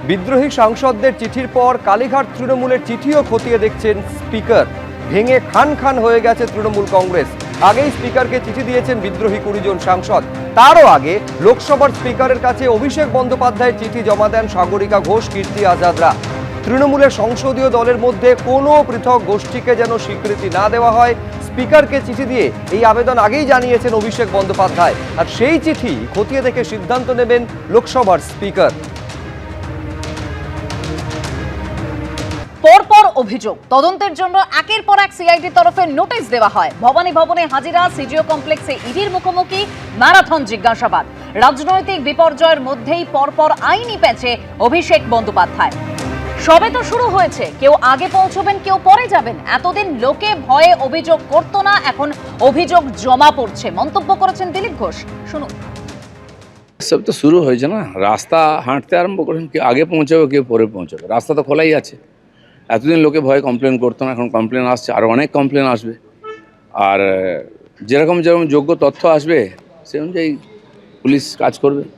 বিদ্রোহী সাংসদদের চিঠির পর কালীঘাট তৃণমূলের চিঠিও খতিয়ে দেখছেন স্পিকার। ভেঙে খান খান হয়ে গেছে তৃণমূল কংগ্রেস। আগেই স্পিকারকে চিঠি দিয়েছেন বিদ্রোহী 20 জন সাংসদ। তারও আগে লোকসভার স্পিকারের কাছে অভিষেক বন্দ্যোপাধ্যায়ের চিঠি জমা দেন সাগরিকা ঘোষ, কীর্তি আজাদরা। তৃণমূলের সংসদীয় দলের মধ্যে কোনো পৃথক গোষ্ঠীকে যেন স্বীকৃতি না দেওয়া হয়, স্পিকারকে চিঠি দিয়ে এই আবেদন আগেই জানিয়েছেন অভিষেক বন্দ্যোপাধ্যায়। আর সেই চিঠি খতিয়ে দেখে সিদ্ধান্ত নেবেন লোকসভার স্পিকার। পরপর অভিযোগ তদন্তের জন্য একের পর এক সিআইডির তরফে নোটিশ দেওয়া হয়। ভবানী ভবনে হাজিরা, সিজিও কমপ্লেক্সে ইডির মুখোমুখি, ম্যারাথন জিজ্ঞাসাবাদ। রাজনৈতিক বিপর্যয়ের মধ্যেই পরপর আইনি প্যাচে অভিষেক বন্দ্যোপাধ্যায়। সবে তো শুরু হয়েছে, কেউ আগে পৌঁছবেন, কেউ পরে যাবেন। এতদিন লোকে ভয়ে অভিযোগ করতো না, এখন অভিযোগ জমা পড়ছে, মন্তব্য করেছেন দিলীপ ঘোষ। শুনুন। সব তো শুরু হয়েছে না, রাস্তা হাঁটতে আরম্ভ করেন, কেউ আগে পৌঁছাবে কেউ পরে পৌঁছাবে, রাস্তা তো খোলাই আছে। এতদিন লোকে ভয়ে কমপ্লেন করতো না, এখন কমপ্লেন আসছে, আরও অনেক কমপ্লেন আসবে। আর যেরকম যেরকম যোগ্য তথ্য আসবে সে অনুযায়ী পুলিশ কাজ করবে।